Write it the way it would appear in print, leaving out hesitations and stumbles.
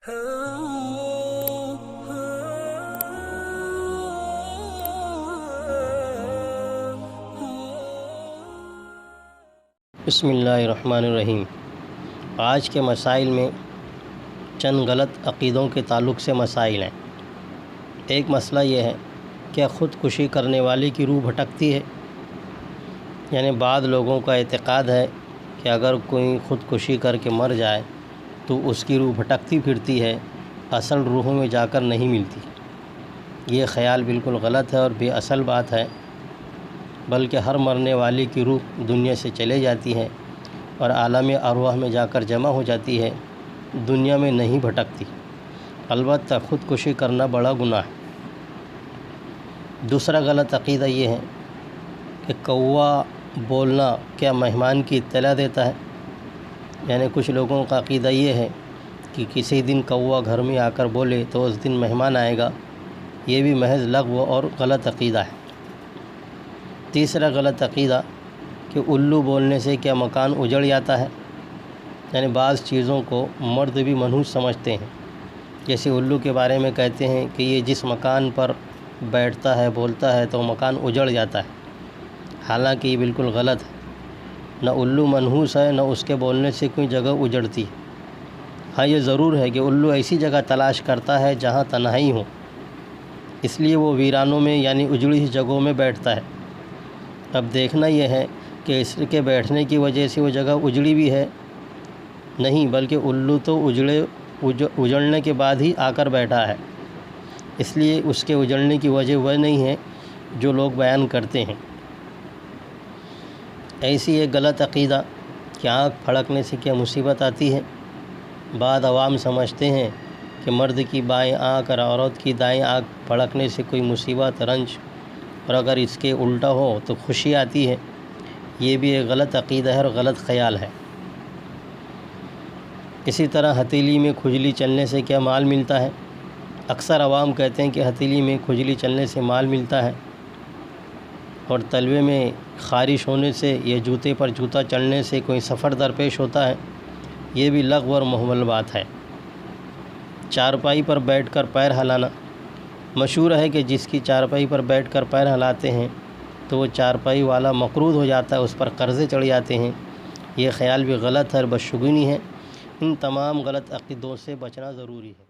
بسم اللہ الرحمن الرحیم۔ آج کے مسائل میں چند غلط عقیدوں کے تعلق سے مسائل ہیں۔ ایک مسئلہ یہ ہے کہ خودکشی کرنے والے کی روح بھٹکتی ہے، یعنی بعض لوگوں کا اعتقاد ہے کہ اگر کوئی خودکشی کر کے مر جائے تو اس کی روح بھٹکتی پھرتی ہے، اصل روحوں میں جا کر نہیں ملتی۔ یہ خیال بالکل غلط ہے اور بے اصل بات ہے، بلکہ ہر مرنے والے کی روح دنیا سے چلے جاتی ہے اور عالم ارواح میں جا کر جمع ہو جاتی ہے، دنیا میں نہیں بھٹکتی۔ البتہ خودکشی کرنا بڑا گناہ ہے۔ دوسرا غلط عقیدہ یہ ہے کہ کوا بولنا کیا مہمان کی اطلاع دیتا ہے، یعنی کچھ لوگوں کا عقیدہ یہ ہے کہ کسی دن کوا گھر میں آ کر بولے تو اس دن مہمان آئے گا۔ یہ بھی محض لغو اور غلط عقیدہ ہے۔ تیسرا غلط عقیدہ کہ الو بولنے سے کیا مکان اجڑ جاتا ہے، یعنی بعض چیزوں کو مرد بھی منحوس سمجھتے ہیں، جیسے الو کے بارے میں کہتے ہیں کہ یہ جس مکان پر بیٹھتا ہے بولتا ہے تو مکان اجڑ جاتا ہے، حالانکہ یہ بالکل غلط ہے۔ نہ الو منحوس ہے، نہ اس کے بولنے سے کوئی جگہ اجڑتی ہے۔ ہاں یہ ضرور ہے کہ الو ایسی جگہ تلاش کرتا ہے جہاں تنہائی ہو، اس لیے وہ ویرانوں میں یعنی اجڑی ہوئی جگہوں میں بیٹھتا ہے۔ اب دیکھنا یہ ہے کہ اس کے بیٹھنے کی وجہ سے وہ جگہ اجڑی بھی ہے نہیں، بلکہ الو تو اجڑنے کے بعد ہی آ کر بیٹھا ہے، اس لیے اس کے اجڑنے کی وجہ وہ نہیں ہے جو لوگ بیان کرتے ہیں۔ ایسی ایک غلط عقیدہ کہ آنکھ پھڑکنے سے کیا مصیبت آتی ہے۔ بعض عوام سمجھتے ہیں کہ مرد کی بائیں آنکھ اور عورت کی دائیں آنکھ پھڑکنے سے کوئی مصیبت رنج، اور اگر اس کے الٹا ہو تو خوشی آتی ہے۔ یہ بھی ایک غلط عقیدہ ہے اور غلط خیال ہے۔ اسی طرح ہتھیلی میں کھجلی چلنے سے کیا مال ملتا ہے۔ اکثر عوام کہتے ہیں کہ ہتھیلی میں کھجلی چلنے سے مال ملتا ہے، اور تلوے میں خارش ہونے سے یا جوتے پر جوتا چڑھنے سے کوئی سفر درپیش ہوتا ہے۔ یہ بھی لغو اور مہمل بات ہے۔ چارپائی پر بیٹھ کر پیر ہلانا، مشہور ہے کہ جس کی چارپائی پر بیٹھ کر پیر ہلاتے ہیں تو وہ چارپائی والا مقروض ہو جاتا ہے، اس پر قرضے چڑھ جاتے ہیں۔ یہ خیال بھی غلط ہے اور بدشگونی ہے۔ ان تمام غلط عقیدوں سے بچنا ضروری ہے۔